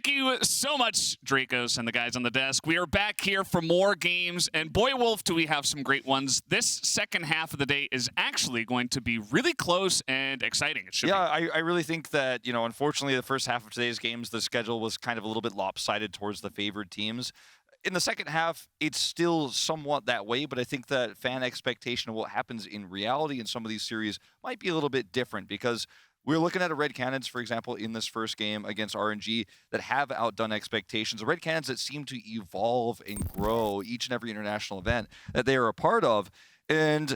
Thank you so much, Dracos and the guys on the desk. We are back here for more games, and boy, Wolf, do we have some great ones. This second half of the day is actually going to be really close and exciting. It should be. I really think that, unfortunately, the first half of today's games, the schedule was kind of a little bit lopsided towards the favored teams. In the second half, it's still somewhat that way, but I think that fan expectation of what happens in reality in some of these series might be a little bit different, because we're looking at a Red Canids, for example, in this first game against RNG that have outdone expectations. The Red Canids that seem to evolve and grow each and every international event that they are a part of. And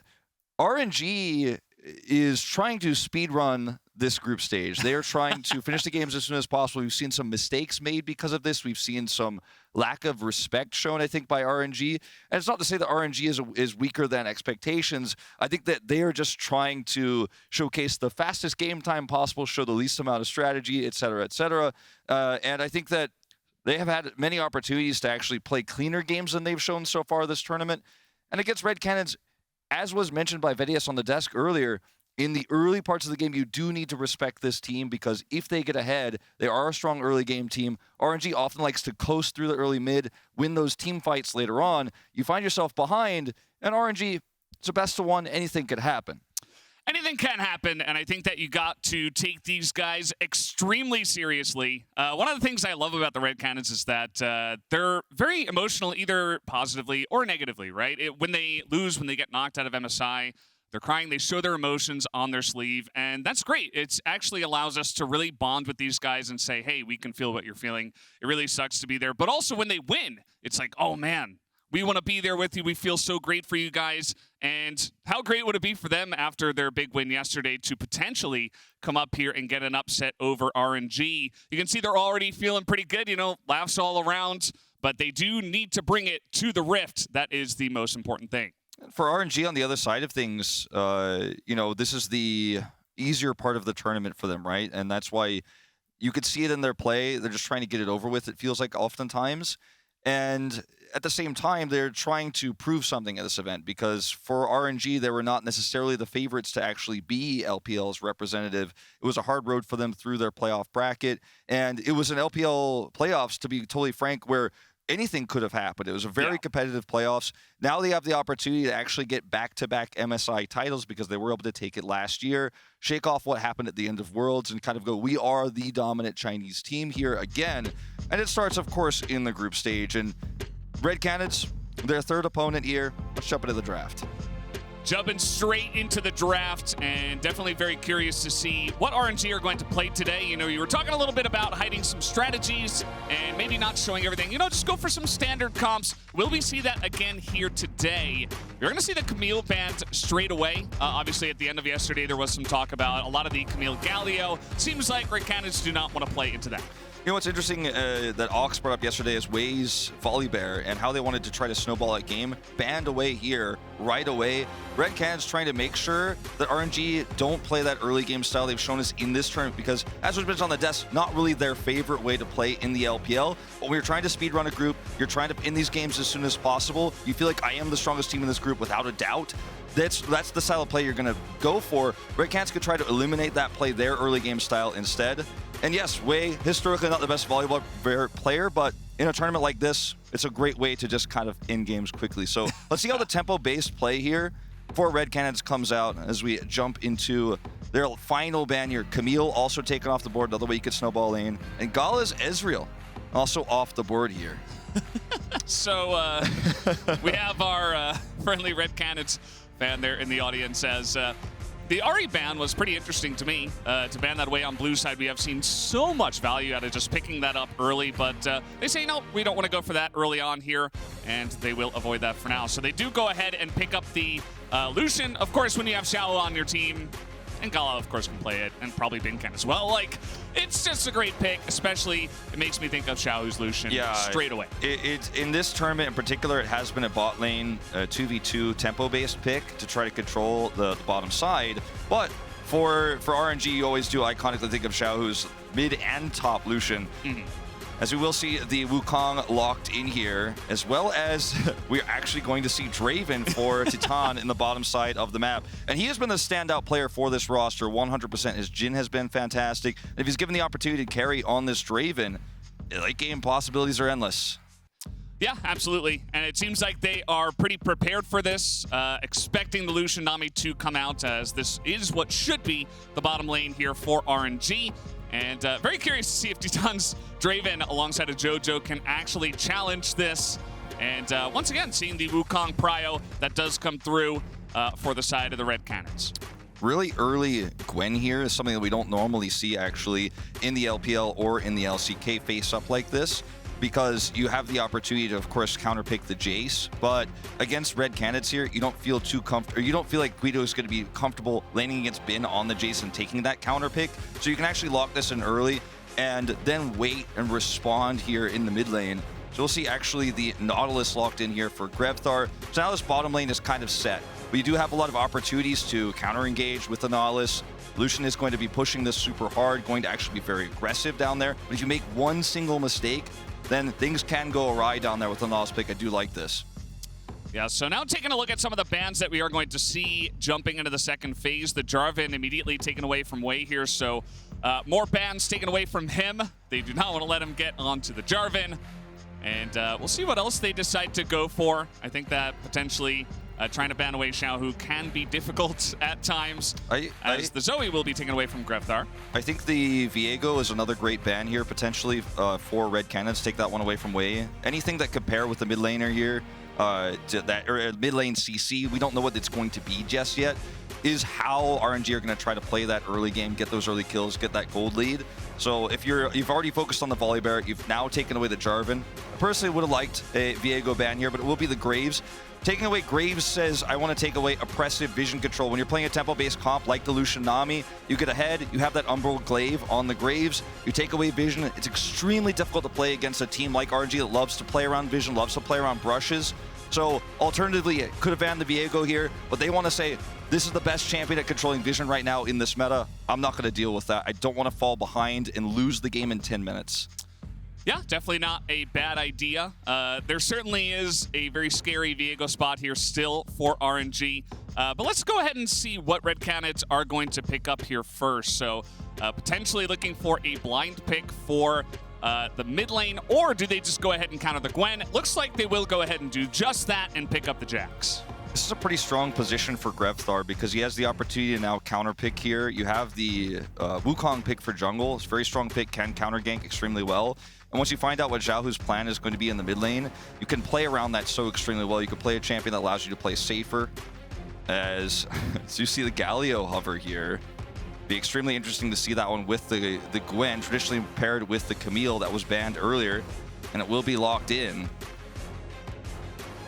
RNG is trying to speedrun this group stage. They are trying to finish the games as soon as possible. We've seen some mistakes made because of this. We've seen some lack of respect shown, I think, by RNG. And it's not to say that RNG is weaker than expectations. I think that they are just trying to showcase the fastest game time possible, show the least amount of strategy, et cetera, et cetera. And I think that they have had many opportunities to actually play cleaner games than they've shown so far this tournament. And against Red Canids, as was mentioned by Valdes on the desk earlier, in the early parts of the game, you do need to respect this team, because if they get ahead, they are a strong early game team. RNG often likes to coast through the early mid, win those team fights later on. You find yourself behind, and RNG, it's a best of one. Anything could happen. Anything can happen, and I think that you got to take these guys extremely seriously. One of the things I love about the Red Canids is that they're very emotional, either positively or negatively, right? When they lose, when they get knocked out of MSI, they're crying, they show their emotions on their sleeve, and that's great. It actually allows us to really bond with these guys and say, hey, we can feel what you're feeling. It really sucks to be there. But also when they win, it's like, oh man, we want to be there with you. We feel so great for you guys. And how great would it be for them after their big win yesterday to potentially come up here and get an upset over RNG? You can see they're already feeling pretty good, laughs all around, but they do need to bring it to the Rift. That is the most important thing. For RNG on the other side of things, this is the easier part of the tournament for them, right? And that's why you could see it in their play. They're just trying to get it over with, it feels like, oftentimes. And at the same time, they're trying to prove something at this event, because for RNG, they were not necessarily the favorites to actually be LPL's representative. It was a hard road for them through their playoff bracket. And it was an LPL playoffs, to be totally frank, where anything could have happened. It was a very competitive playoffs. Now they have the opportunity to actually get back-to-back MSI titles, because they were able to take it last year, shake off what happened at the end of Worlds, and kind of go, we are the dominant Chinese team here again. And it starts, of course, in the group stage. And Red Canids, their third opponent here. Let's jump into the draft. Jumping straight into the draft, and definitely very curious to see what RNG are going to play today. You were talking a little bit about hiding some strategies and maybe not showing everything. Just go for some standard comps. Will we see that again here today? You're going to see the Camille banned straight away. Obviously, at the end of yesterday, there was some talk about a lot of the Camille Galio. Seems like Red Canids do not want to play into that. What's interesting that Ox brought up yesterday is Wei's Volibear and how they wanted to try to snowball that game. Banned away here right away. Red Canids trying to make sure that RNG don't play that early game style they've shown us in this tournament, because, as was mentioned on the desk, not really their favorite way to play in the LPL. But when you're trying to speedrun a group, you're trying to end these games as soon as possible. You feel like, I am the strongest team in this group without a doubt. That's the style of play you're going to go for. Red Canids could try to eliminate that play, their early game style instead. And yes, Wei, historically not the best volleyball player, but in a tournament like this, it's a great way to just kind of end games quickly. So let's see how the tempo-based play here for Red Canids comes out as we jump into their final ban here. Camille also taken off the board, another way you could snowball lane. And GALA's Ezreal also off the board here. So we have our friendly Red Canids fan there in the audience as... The Ahri ban was pretty interesting to me. To ban that away on blue side, we have seen so much value out of just picking that up early, but they say, no, we don't want to go for that early on here, and they will avoid that for now. So they do go ahead and pick up the Lucian. Of course, when you have Xiaohu on your team, and GALA, of course, can play it, and probably Bing can as well. It's just a great pick, especially it makes me think of Xiaohu's Lucian straight away. It's in this tournament in particular, it has been a bot lane 2v2 tempo-based pick to try to control the bottom side. But for RNG, you always do iconically think of Xiaohu's mid and top Lucian. As we will see the Wukong locked in here, as well as we're actually going to see Draven for Titan in the bottom side of the map. And he has been the standout player for this roster, 100%. His Jhin has been fantastic. And if he's given the opportunity to carry on this Draven, late game possibilities are endless. Yeah, absolutely. And it seems like they are pretty prepared for this, expecting the Lucian Nami to come out, as this is what should be the bottom lane here for RNG. And very curious to see if Titan's Draven alongside of Jojo can actually challenge this. And once again, seeing the Wukong prio that does come through for the side of the Red Canids. Really early Gwen here is something that we don't normally see actually in the LPL or in the LCK face up like this, because you have the opportunity to, of course, counterpick the Jace, but against Red Canids here, you don't feel too comfortable, or you don't feel like Guido is going to be comfortable laning against Bin on the Jace and taking that counterpick. So you can actually lock this in early and then wait and respond here in the mid lane. So we'll see actually the Nautilus locked in here for Grevthar. So now this bottom lane is kind of set. We do have a lot of opportunities to counter-engage with the Nautilus. Lucian is going to be pushing this super hard, going to actually be very aggressive down there. But if you make one single mistake, then things can go awry down there with the Nautilus pick. I do like this. Yeah, so now taking a look at some of the bans that we are going to see jumping into the second phase. The Draven immediately taken away from Wei here, so more bans taken away from him. They do not want to let him get onto the Draven. And we'll see what else they decide to go for. I think that potentially trying to ban away Xiaohu can be difficult at times, as the Zoe will be taken away from Grevthar. I think the Viego is another great ban here, potentially, for Red Canids. Take that one away from Wei. Anything that could pair with the mid laner here, or mid lane CC, we don't know what it's going to be just yet, is how RNG are going to try to play that early game, get those early kills, get that gold lead. So if you've already focused on the volley bear, you've now taken away the Jarvan. I personally would have liked a Viego ban here, but it will be the Graves. Taking away Graves says, I want to take away oppressive vision control. When you're playing a tempo-based comp like the Lucian Nami, you get ahead, you have that Umbral Glaive on the Graves, you take away vision. It's extremely difficult to play against a team like RNG that loves to play around vision, loves to play around brushes. So alternatively, it could have banned the Viego here, but they want to say, this is the best champion at controlling vision right now in this meta. I'm not going to deal with that. I don't want to fall behind and lose the game in 10 minutes. Yeah, definitely not a bad idea. There certainly is a very scary Viego spot here still for RNG. But let's go ahead and see what Red Canids are going to pick up here first. So potentially looking for a blind pick for the mid lane, or do they just go ahead and counter the Gwen? It looks like they will go ahead and do just that and pick up the Jax. This is a pretty strong position for Grevthar because he has the opportunity to now counter pick here. You have the Wukong pick for jungle. It's a very strong pick, can counter gank extremely well. And once you find out what Xiaohu's plan is going to be in the mid lane, you can play around that so extremely well. You can play a champion that allows you to play safer. As so you see the Galio hover here. Be extremely interesting to see that one with the Gwen, traditionally paired with the Camille that was banned earlier, and it will be locked in.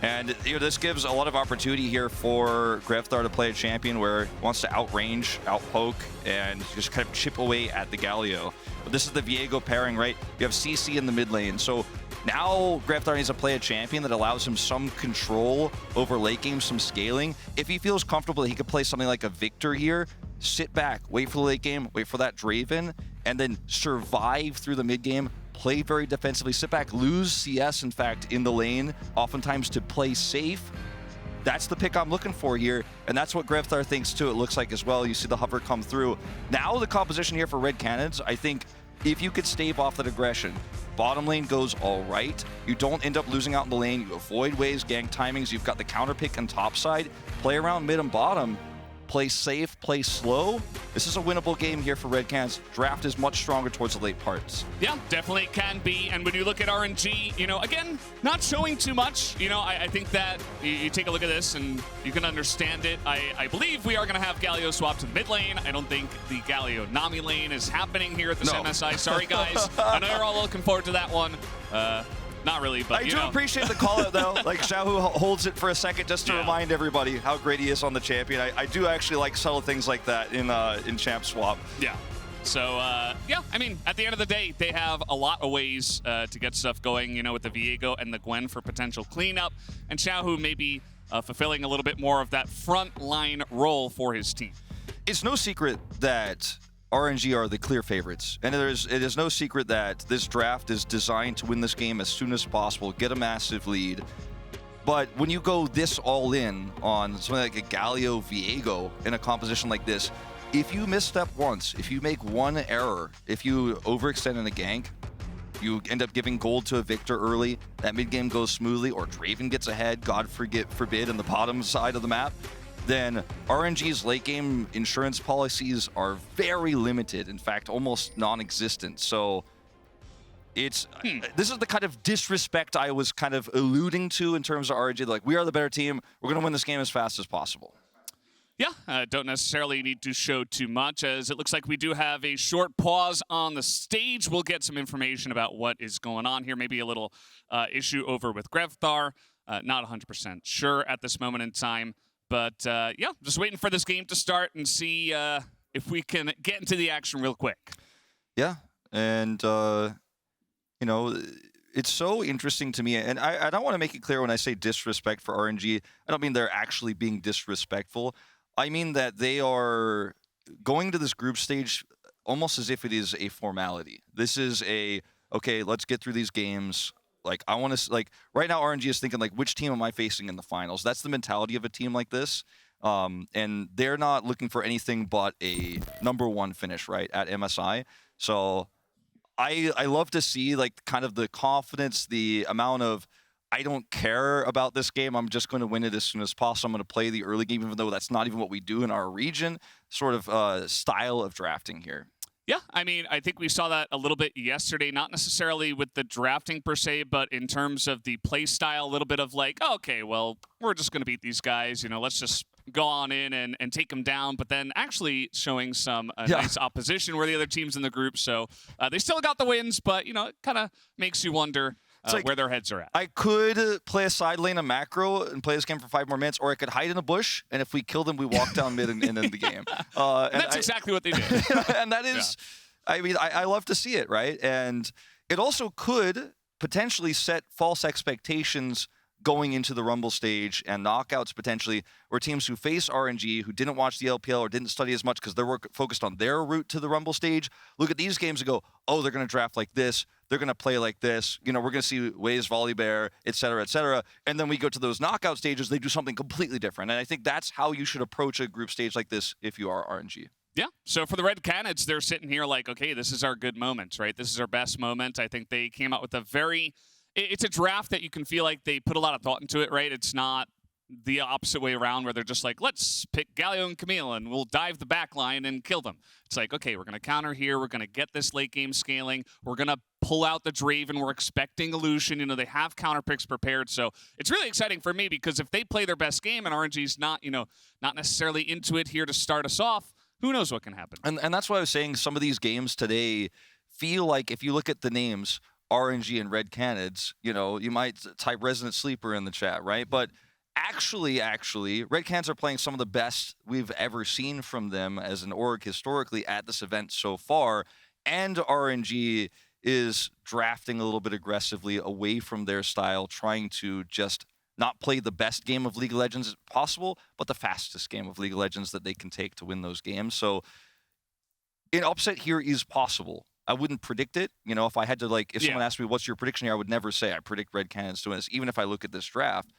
And this gives a lot of opportunity here for Grevthar to play a champion where he wants to outrange, outpoke, and just kind of chip away at the Galio. But this is the Viego pairing, right? You have CC in the mid lane. So now Grevthar needs to play a champion that allows him some control over late game, some scaling. If he feels comfortable, he could play something like a Viktor here, sit back, wait for the late game, wait for that Draven, and then survive through the mid game. Play very defensively, sit back, lose CS, in fact, in the lane, oftentimes to play safe. That's the pick I'm looking for here, and that's what Grevthar thinks too, it looks like as well. You see the hover come through. Now the composition here for Red Canids, I think if you could stave off that aggression, bottom lane goes all right. You don't end up losing out in the lane. You avoid waves, gank timings. You've got the counter pick on top side. Play around mid and bottom. Play safe, play slow. This is a winnable game here for Red Canids. Draft is much stronger towards the late parts. Yeah, definitely can be. And when you look at RNG, again, not showing too much. I think that you take a look at this and you can understand it. I believe we are going to have Galio swap to the mid lane. I don't think the Galio Nami lane is happening here at this MSI. Sorry, guys. I know you're all looking forward to that one. Not really, but I do appreciate the call out though. Like Xiaohu holds it for a second just to remind everybody how great he is on the champion. I do actually like subtle things like that in champ swap. Yeah. So yeah, I mean, at the end of the day, they have a lot of ways to get stuff going. With the Viego and the Gwen for potential cleanup, and Xiaohu maybe fulfilling a little bit more of that front line role for his team. It's no secret that RNG are the clear favorites, and it is no secret that this draft is designed to win this game as soon as possible, get a massive lead. But when you go this all in on something like a Galio Viego in a composition like this, if you misstep once, if you make one error, if you overextend in a gank, you end up giving gold to a Viktor early, that mid game goes smoothly, or Draven gets ahead, God forbid, in the bottom side of the map, then RNG's late game insurance policies are very limited, in fact, almost non-existent. So this is the kind of disrespect I was kind of alluding to in terms of RNG. Like, we are the better team. We're going to win this game as fast as possible. Yeah, don't necessarily need to show too much, as it looks like we do have a short pause on the stage. We'll get some information about what is going on here. Maybe a little issue over with Grevthar. Not 100% sure at this moment in time. But, yeah, just waiting for this game to start and see if we can get into the action real quick. Yeah, and, you know, it's so interesting to me, and I don't want to make it clear when I say disrespect for RNG. I don't mean they're actually being disrespectful. I mean that they are going to this group stage almost as if it is a formality. This is okay, let's get through these games. Like, I want to, like, right now RNG is thinking, like, which team am I facing in the finals? That's the mentality of a team like this. And they're not looking for anything but a #1 finish, right, at MSI. So I love to see, like, kind of the confidence, the amount of, I don't care about this game. I'm just going to win it as soon as possible. I'm going to play the early game, even though that's not even what we do in our region, sort of style of drafting here. Yeah, I mean, I think we saw that a little bit yesterday, not necessarily with the drafting per se, but in terms of the play style, a little bit of like, oh, okay, well, we're just going to beat these guys. You know, let's just go on in and take them down, but then actually showing some nice opposition where the other teams in the group. So they still got the wins, but, you know, it kind of makes you wonder like, where their heads are at. I could play a side lane of macro and play this game for 5 more minutes, or I could hide in a bush, and if we kill them, we walk down mid and end the game. And that's exactly what they did. And that is, yeah. I mean, I love to see it, right? And it also could potentially set false expectations going into the Rumble stage and knockouts potentially, where teams who face RNG, who didn't watch the LPL or didn't study as much because they're focused on their route to the Rumble stage, look at these games and go, oh, they're going to draft like this, they're going to play like this, you know, we're going to see Waze, Volibear, et cetera, and then we go to those knockout stages, they do something completely different. And I think that's how you should approach a group stage like this if you are RNG. Yeah, so for the Red Canids, they're sitting here like, okay, this is our good moment, right? This is our best moment. I think they came out with a very... It's a draft that you can feel like they put a lot of thought into it, right? It's not the opposite way around where they're just like, let's pick Galio and Camille and we'll dive the back line and kill them. It's like, okay, we're going to counter here. We're going to get this late game scaling. We're going to pull out the Draven. We're expecting a Lucian. You know, they have counter picks prepared. So it's really exciting for me because if they play their best game and RNG's not, you know, not necessarily into it here to start us off, who knows what can happen. And that's why I was saying some of these games today feel like, if you look at the names, RNG and Red Canids, you know, you might type Resident Sleeper in the chat, right? But actually, Red Canids are playing some of the best we've ever seen from them as an org historically at this event so far. And RNG is drafting a little bit aggressively away from their style, trying to just not play the best game of League of Legends possible, but the fastest game of League of Legends that they can take to win those games. So an upset here is possible. I wouldn't predict it. You know, if I had to, like, if someone asked me, what's your prediction here, I would never say I predict Red Canids to win this, even if I look at this draft.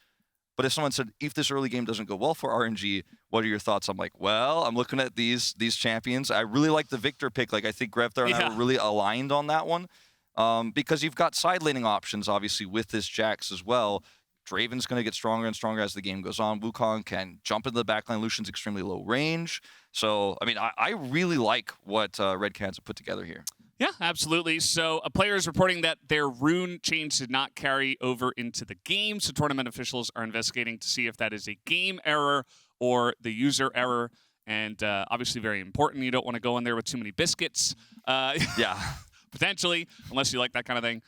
But if someone said, if this early game doesn't go well for RNG, what are your thoughts? I'm like, well, I'm looking at these champions. I really like the Viktor pick. Like, I think Grevthar and I were really aligned on that one. Because you've got side laning options, obviously, with this Jax as well. Draven's going to get stronger and stronger as the game goes on. Wukong can jump into the backline. Lucian's extremely low range. So, I mean, I really like what Red Canids have put together here. Yeah, absolutely. So a player is reporting that their rune change did not carry over into the game. So tournament officials are investigating to see if that is a game error or the user error. And obviously very important. You don't want to go in there with too many biscuits. Yeah. Potentially, unless you like that kind of thing.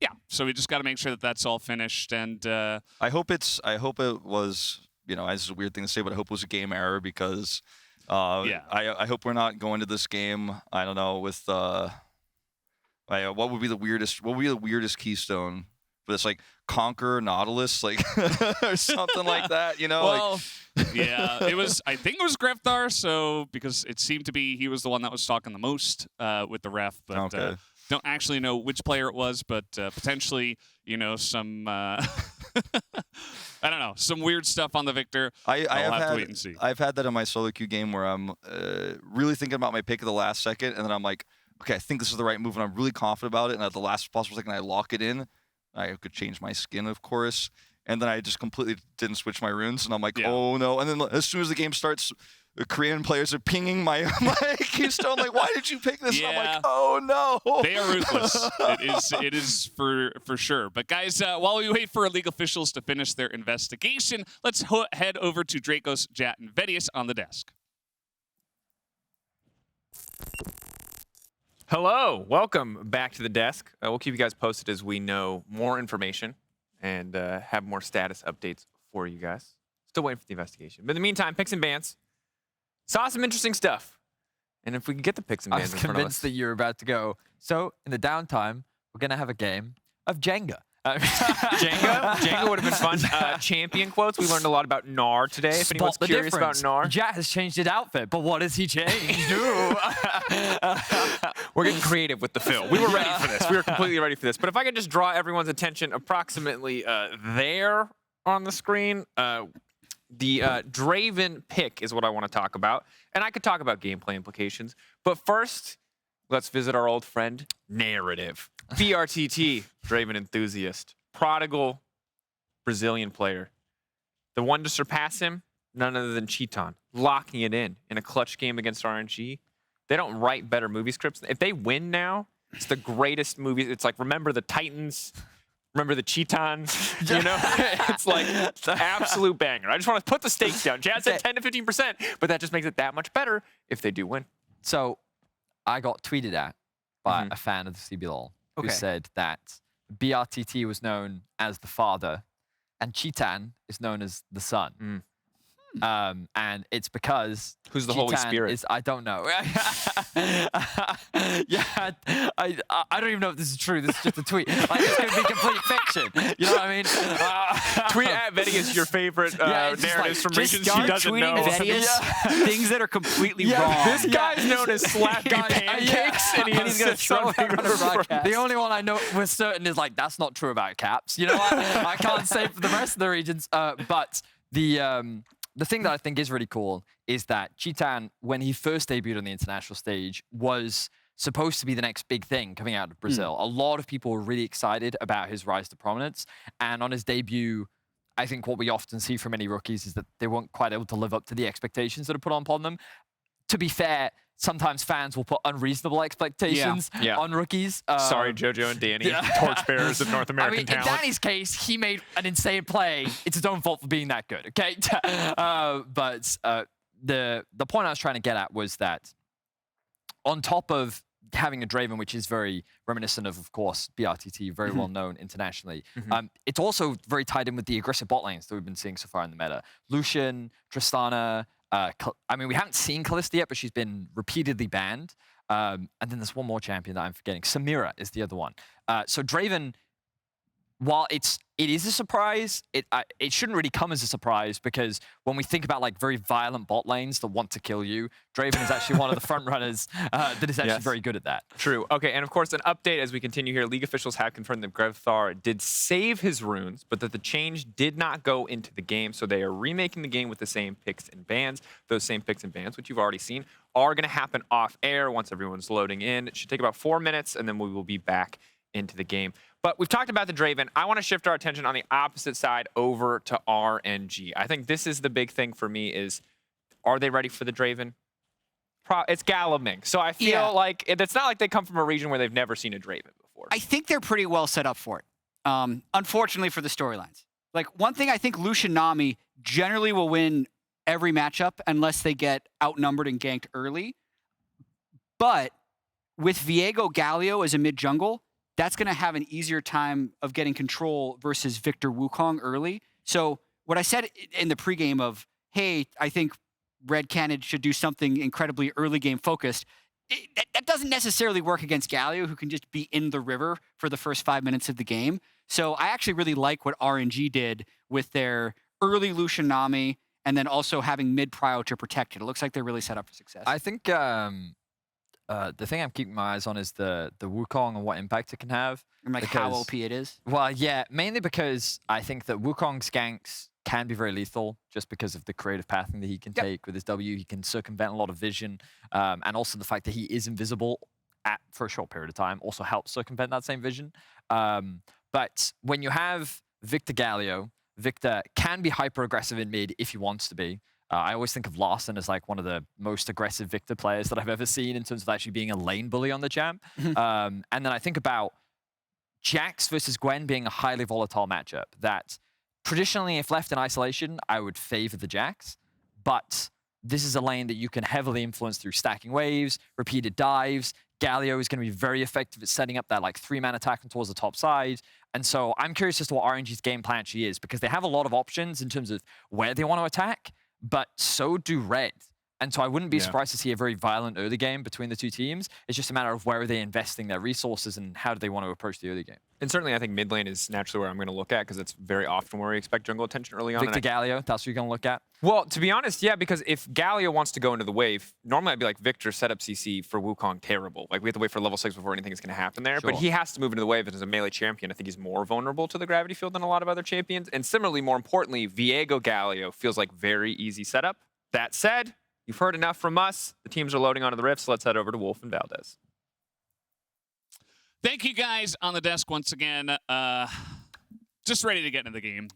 Yeah, so we just got to make sure that that's all finished. And I hope it was, you know, it's a weird thing to say, but I hope it was a game error because... I hope we're not going to this game, I don't know, with what would be the weirdest keystone for this, like Conquer Nautilus, like or something like that, you know? Well, yeah, I think it was Grevthar, so because it seemed to be he was the one that was talking the most with the ref, but don't actually know which player it was, but potentially, you know, some I don't know, some weird stuff on the Viktor. I'll have to wait and see. I've had that in my solo queue game where I'm really thinking about my pick at the last second, and then I'm like, okay, I think this is the right move, and I'm really confident about it. And at the last possible second, I lock it in. I could change my skin, of course. And then I just completely didn't switch my runes, and I'm like, oh no. And then as soon as the game starts, the Korean players are pinging my keystone, like, why did you pick this? Yeah. And I'm like, oh no. They are ruthless. It is for sure. But guys, while we wait for league officials to finish their investigation, let's head over to Dracos, Jat, and Valdes on the desk. Hello, welcome back to the desk. We'll keep you guys posted as we know more information and have more status updates for you guys. Still waiting for the investigation. But in the meantime, picks and bans. Saw some interesting stuff. And if we can get the picks and bans in front of us. I was convinced that you were about to go, so in the downtime, we're going to have a game of Jenga. Jenga would have been fun. Champion quotes. We learned a lot about Gnar today. If anyone's curious about Gnar. Jat has changed his outfit, but what has he changed? We're getting creative with the fill. We were ready for this. We were completely ready for this. But if I could just draw everyone's attention approximately there on the screen, the Draven pick is what I want to talk about. And I could talk about gameplay implications. But first, let's visit our old friend, Narrative. BRTT, Draven enthusiast. Prodigal Brazilian player. The one to surpass him, none other than Cheaton. Locking it in a clutch game against RNG. They don't write better movie scripts. If they win now, it's the greatest movie. It's like, remember the Titans? Remember the Cheaton? You know? It's like absolute banger. I just want to put the stakes down. Jad said 10 to 15%, but that just makes it that much better if they do win. So I got tweeted at by a fan of the CBLOL who said that BRTT was known as the father and Cheaton is known as the son. And it's because who's the Holy Spirit? I don't know. Yeah, I don't even know if this is true. This is just a tweet. Like, it's going to be complete fiction. You know what I mean? Tweet at Vetty is your favorite narratives from regions she doesn't know. Things that are completely wrong. This guy's known as Slappy Pancakes, and he's going to throw The only one I know with certain is like, that's not true about Caps. You know what? I can't say for the rest of the regions, but the thing that I think is really cool is that Cheaton, when he first debuted on the international stage, was supposed to be the next big thing coming out of Brazil. A lot of people were really excited about his rise to prominence. And on his debut, I think what we often see from many rookies is that they weren't quite able to live up to the expectations that are put upon them. To be fair, sometimes fans will put unreasonable expectations on rookies. Sorry, Jojo and Danny, torchbearers of North American talent. In Danny's case, he made an insane play. It's his own fault for being that good, okay? But the point I was trying to get at was that on top of having a Draven, which is very reminiscent of course, BRTT, very well known internationally, it's also very tied in with the aggressive bot lanes that we've been seeing so far in the meta. Lucian, Tristana, I mean, we haven't seen Kalista yet, but she's been repeatedly banned. And then there's one more champion that I'm forgetting. Samira is the other one. So Draven, while it is a surprise, it shouldn't really come as a surprise because when we think about like very violent bot lanes that want to kill you, Draven is actually one of the front runners that is actually very good at that. True. Okay, and of course, an update as we continue here. League officials have confirmed that Grevthar did save his runes, but that the change did not go into the game, so they are remaking the game with the same picks and bans. Those same picks and bans, which you've already seen, are going to happen off air once everyone's loading in. It should take about 4 minutes, and then we will be back into the game. But we've talked about the Draven. I want to shift our attention on the opposite side over to RNG. I think this is the big thing for me is, are they ready for the Draven? It's GALA Ming. So I feel like it's not like they come from a region where they've never seen a Draven before. I think they're pretty well set up for it. Unfortunately for the storylines. Like, one thing I think Lucian Nami generally will win every matchup unless they get outnumbered and ganked early. But with Viego Galio as a mid-jungle, that's going to have an easier time of getting control versus Viktor Wukong early. So what I said in the pregame of, hey, I think Red Canids should do something incredibly early game focused, that doesn't necessarily work against Galio, who can just be in the river for the first 5 minutes of the game. So I actually really like what RNG did with their early Lucian Nami and then also having mid-prio to protect it. It looks like they're really set up for success. I think the thing I'm keeping my eyes on is the Wukong and what impact it can have. And like how OP it is? Well, yeah, mainly because I think that Wukong's ganks can be very lethal just because of the creative pathing that he can take with his W. He can circumvent a lot of vision, and also the fact that he is invisible for a short period of time also helps circumvent that same vision. But when you have Viktor Galio, Viktor can be hyper-aggressive in mid if he wants to be. I always think of Larson as like one of the most aggressive Viktor players that I've ever seen in terms of actually being a lane bully on the champ. And then I think about Jax versus Gwen being a highly volatile matchup that traditionally, if left in isolation, I would favor the Jax. But this is a lane that you can heavily influence through stacking waves, repeated dives. Galio is going to be very effective at setting up that like 3-man attack towards the top side. And so I'm curious as to what RNG's game plan actually is, because they have a lot of options in terms of where they want to attack, but so do Red. And so I wouldn't be surprised to see a very violent early game between the two teams. It's just a matter of where are they investing their resources and how do they want to approach the early game. And certainly I think mid lane is naturally where I'm going to look at, because it's very often where we expect jungle attention early on. Viktor Galio, that's what you're going to look at? Well, to be honest, yeah, because if Galio wants to go into the wave, normally I'd be like, Viktor, set up CC for Wukong, terrible. Like, we have to wait for level 6 before anything is going to happen there. Sure. But he has to move into the wave, and as a melee champion, I think he's more vulnerable to the gravity field than a lot of other champions. And similarly, more importantly, Viego Galio feels like very easy setup. That said, you've heard enough from us. The teams are loading onto the rift, so let's head over to Wolf and Valdes. Thank you guys on the desk once again. Just ready to get into the game.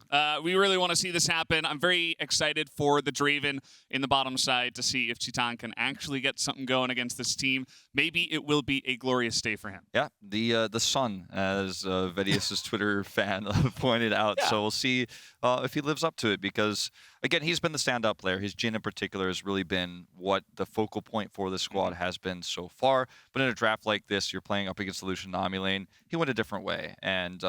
We really want to see this happen. I'm very excited for the Draven in the bottom side to see if Titan can actually get something going against this team. Maybe it will be a glorious day for him. Yeah, the sun, as Vedius' Twitter fan pointed out. Yeah. So we'll see if he lives up to it, because, again, he's been the stand-up player. His Jhin in particular has really been what the focal point for the squad has been so far. But in a draft like this, you're playing up against the Lucian Nami lane. He went a different way. And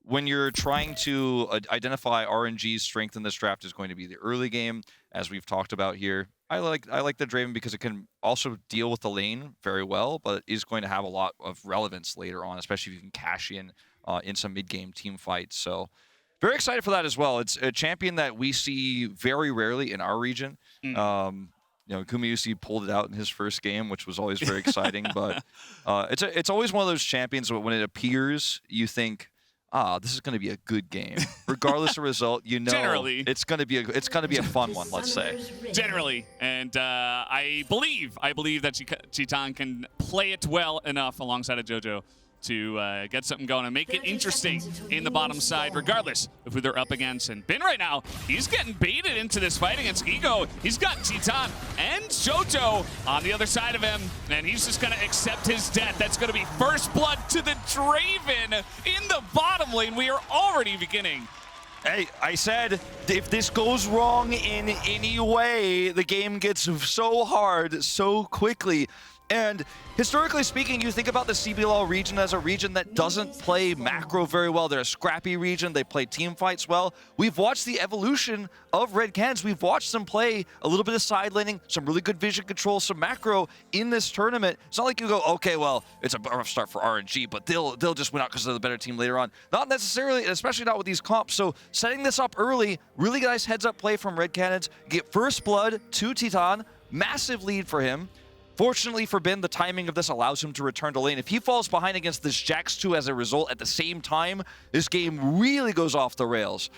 when you're trying to identify RNG's strength in this draft is going to be the early game, as we've talked about here. I like the Draven because it can also deal with the lane very well, but is going to have a lot of relevance later on, especially if you can cash in some mid-game team fights. So very excited for that as well. It's a champion that we see very rarely in our region. You know, Kumiusi pulled it out in his first game, which was always very exciting. But it's always one of those champions when it appears, you think, this is going to be a good game. Regardless of result, you know, generally, it's going to be a fun one, let's say. Generally, and I believe that Titan can play it well enough alongside of Jojo to get something going and make it interesting in the bottom side, regardless of who they're up against. And Ben right now, he's getting baited into this fight against Guigo. He's got Titan and Jojo on the other side of him, and he's just going to accept his death. That's going to be first blood to the Draven in the bottom lane. We are already beginning. Hey, I said, if this goes wrong in any way, the game gets so hard so quickly. And historically speaking, you think about the CBLOL region as a region that doesn't play macro very well. They're a scrappy region. They play team fights well. We've watched the evolution of Red Canids. We've watched them play a little bit of side laning, some really good vision control, some macro in this tournament. It's not like you go, okay, well, it's a rough start for RNG, but they'll just win out because they're the better team later on. Not necessarily, especially not with these comps. So setting this up early, really nice heads-up play from Red Canids. Get first blood to Titan. Massive lead for him. Fortunately for Ben, the timing of this allows him to return to lane. If he falls behind against this Jax 2 as a result at the same time, this game really goes off the rails.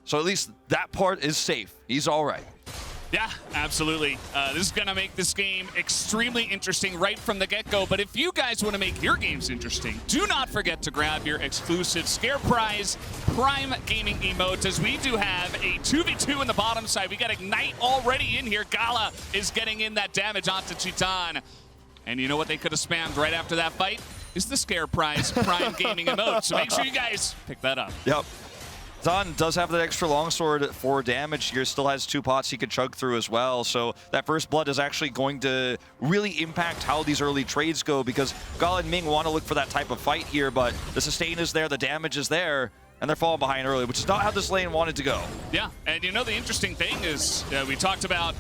So at least that part is safe. He's all right. Yeah, absolutely. This is going to make this game extremely interesting right from the get-go. But if you guys want to make your games interesting, do not forget to grab your exclusive Scare Prize Prime Gaming emotes, as we do have a 2v2 in the bottom side. We got Ignite already in here. GALA is getting in that damage onto Titan. And you know what they could have spammed right after that fight? Is the Scare Prize Prime Gaming emote. So make sure you guys pick that up. Yep. Titan does have that extra longsword for damage here, still has 2 pots he could chug through as well, so that first blood is actually going to really impact how these early trades go, because GALA and Ming want to look for that type of fight here, but the sustain is there, the damage is there, and they're falling behind early, which is not how this lane wanted to go. Yeah, and you know the interesting thing is, we talked about,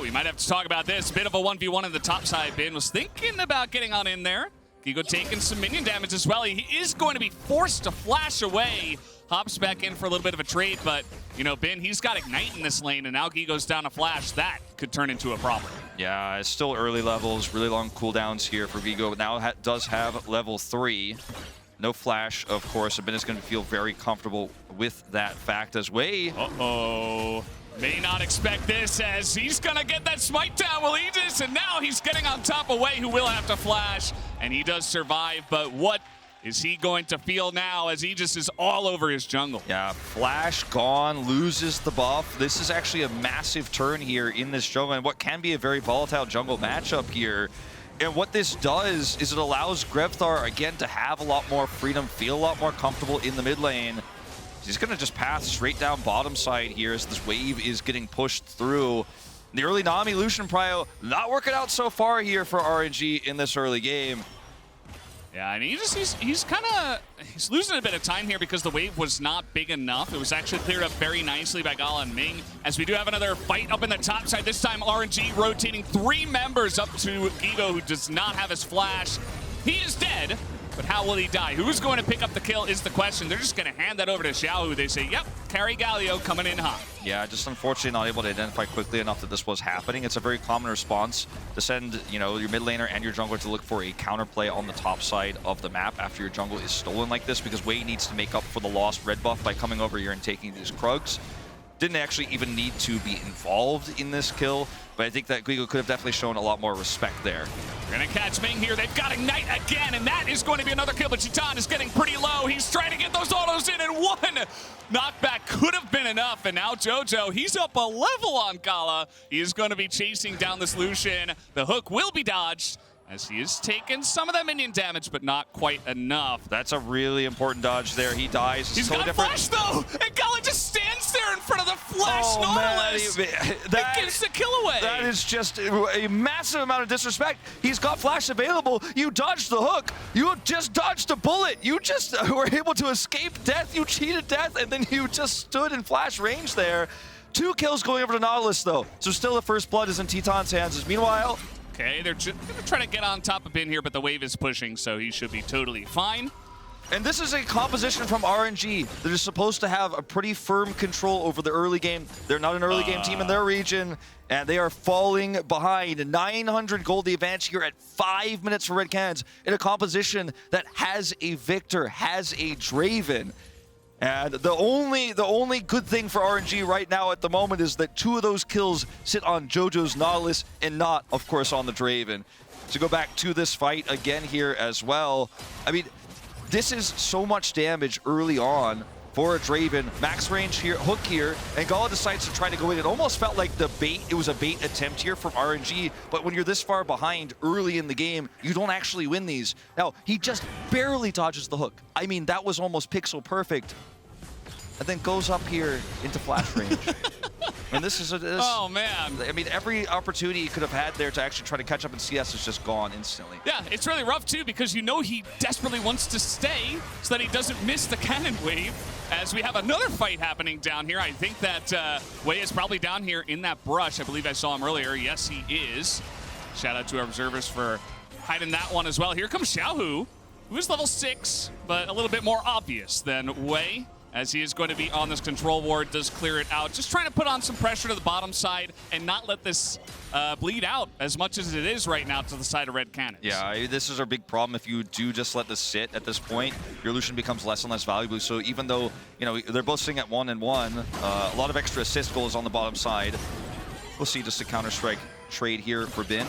we might have to talk about this, bit of a 1v1 in the top side. Ben was thinking about getting on in there. Guigo taking some minion damage as well. He is going to be forced to flash away. Hops back in for a little bit of a trade, but, you know, Ben, he's got Ignite in this lane, and now Guigo's down a flash. That could turn into a problem. Yeah, it's still early levels, really long cooldowns here for Viego. Now does have level 3. No flash, of course, and Ben is going to feel very comfortable with that fact as way. Uh-oh. May not expect this as he's gonna get that smite down with Aegis, and now he's getting on top of Wei, who will have to flash, and he does survive, but what is he going to feel now as Aegis is all over his jungle? Yeah, flash gone, loses the buff. This is actually a massive turn here in this jungle, and what can be a very volatile jungle matchup here. And what this does is it allows Grevthar, again, to have a lot more freedom, feel a lot more comfortable in the mid lane. He's going to just path straight down bottom side here as this wave is getting pushed through. The early Nami Lucian prio not working out so far here for RNG in this early game. Yeah, and he's losing a bit of time here because the wave was not big enough. It was actually cleared up very nicely by GALA and Ming, as we do have another fight up in the top side. This time RNG rotating 3 members up to Guigo, who does not have his flash. He is dead, but how will he die? Who's going to pick up the kill is the question. They're just going to hand that over to Xiaohu. They say, yep, carry Galio coming in hot. Yeah, just unfortunately not able to identify quickly enough that this was happening. It's a very common response to send, you know, your mid laner and your jungler to look for a counterplay on the top side of the map after your jungle is stolen like this, because Wei needs to make up for the lost red buff by coming over here and taking these Krugs. Didn't actually even need to be involved in this kill, but I think that Guigo could have definitely shown a lot more respect there. We're gonna catch Ming here. They've got Ignite again, and that is going to be another kill, but Chitan is getting pretty low. He's trying to get those autos in, and one knockback could have been enough, and now Jojo, he's up a level on GALA. He is going to be chasing down this Lucian. The hook will be dodged, as he is taking some of that minion damage, but not quite enough. That's a really important dodge there. He dies. He's totally got a flash, though, and GALA just stands there in front of the flash Nautilus. That gives the kill away. That is just a massive amount of disrespect. He's got flash available. You dodged the hook. You just dodged a bullet. You just were able to escape death. You cheated death, and then you just stood in flash range there. 2 kills going over to Nautilus, though. So still the first blood is in Teton's hands. Meanwhile, okay, they're just gonna try to get on top of Ben here, but the wave is pushing, so he should be totally fine. and this is a composition from RNG that is supposed to have a pretty firm control over the early game. They're not an early game team in their region, and they are falling behind. 900 gold the advantage here at 5 minutes for Red Canids in a composition that has a Viktor, has a Draven. And the only good thing for RNG right now at the moment is that 2 of those kills sit on Jojo's Nautilus and not, of course, on the Draven. To go back to this fight again here as well, I mean, this is so much damage early on for a Draven. Max range here, hook here, and GALA decides to try to go in. It almost felt like it was a bait attempt here from RNG, but when you're this far behind early in the game, you don't actually win these. Now, he just barely dodges the hook. I mean, that was almost pixel perfect. And then goes up here into flash range. And this is oh man! I mean, every opportunity he could have had there to actually try to catch up in CS is just gone instantly. Yeah, it's really rough too because you know he desperately wants to stay so that he doesn't miss the cannon wave. As we have another fight happening down here, I think that Wei is probably down here in that brush. I believe I saw him earlier. Yes, he is. Shout out to our observers for hiding that one as well. Here comes Xiaohu, who is level 6, but a little bit more obvious than Wei, as he is going to be on this control ward, does clear it out. Just trying to put on some pressure to the bottom side and not let this bleed out as much as it is right now to the side of Red Canids. Yeah, this is our big problem. If you do just let this sit at this point, your Lucian becomes less and less valuable. So even though, you know, they're both sitting at 1 and 1, a lot of extra assist goals on the bottom side. We'll see just a Counter-Strike trade here for Bin.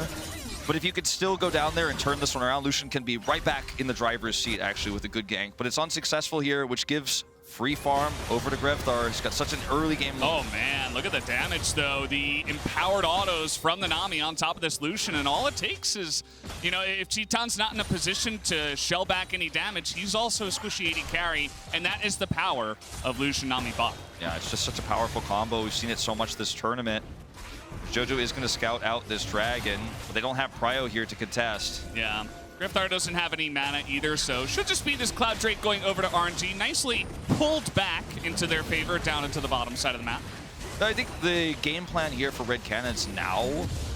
But if you could still go down there and turn this one around, Lucian can be right back in the driver's seat, actually, with a good gank. But it's unsuccessful here, which gives free farm over to Grevthar. He's got such an early game. Oh man, look at the damage though. The empowered autos from the Nami on top of this Lucian, and all it takes is, you know, if Chitan's not in a position to shell back any damage, he's also a squishy 80 carry, and that is the power of Lucian Nami bot. Yeah, it's just such a powerful combo. We've seen it so much this tournament. Jojo is going to scout out this dragon, but they don't have prio here to contest. Yeah. Grevthar doesn't have any mana either, so should just be this Cloud Drake going over to RNG. Nicely pulled back into their favor down into the bottom side of the map. I think the game plan here for Red Canids now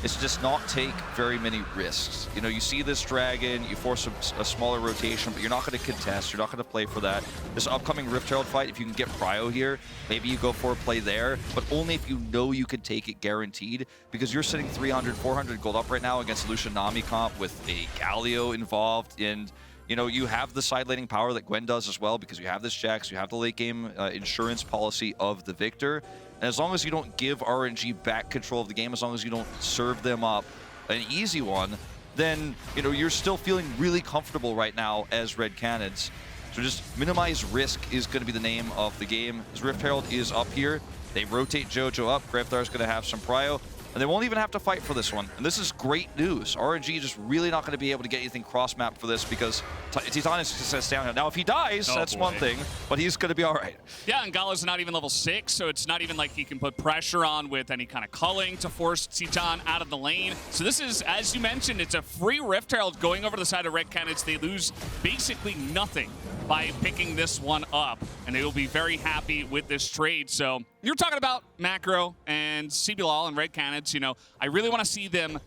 is to just not take very many risks. You know, you see this dragon, you force a smaller rotation, but you're not going to contest, you're not going to play for that. This upcoming Rift Herald fight, if you can get prio here, maybe you go for a play there, but only if you know you can take it guaranteed, because you're sitting 300, 400 gold up right now against Lucian Nami comp with a Galio involved, and You know, you have the side laning power that Gwen does as well because you have this Jax, you have the late game insurance policy of the Viktor. And as long as you don't give RNG back control of the game, as long as you don't serve them up an easy one, then, you know, you're still feeling really comfortable right now as Red Canids. So just minimize risk is going to be the name of the game. As Rift Herald is up here, they rotate Jojo up. Grevthar is going to have some prio, and they won't even have to fight for this one. And this is great news. RNG just really not going to be able to get anything cross-mapped for this because Titan is just going to stay down. Now, if he dies, that's one thing, but he's going to be all right. Yeah, and Gala's not even level 6, so it's not even like he can put pressure on with any kind of culling to force Titan out of the lane. So this is, as you mentioned, it's a free Rift Herald going over to the side of Red Canids. They lose basically nothing by picking this one up, and they will be very happy with this trade. So you're talking about Macro and CBLOL and Red Canids. You know, I really want to see them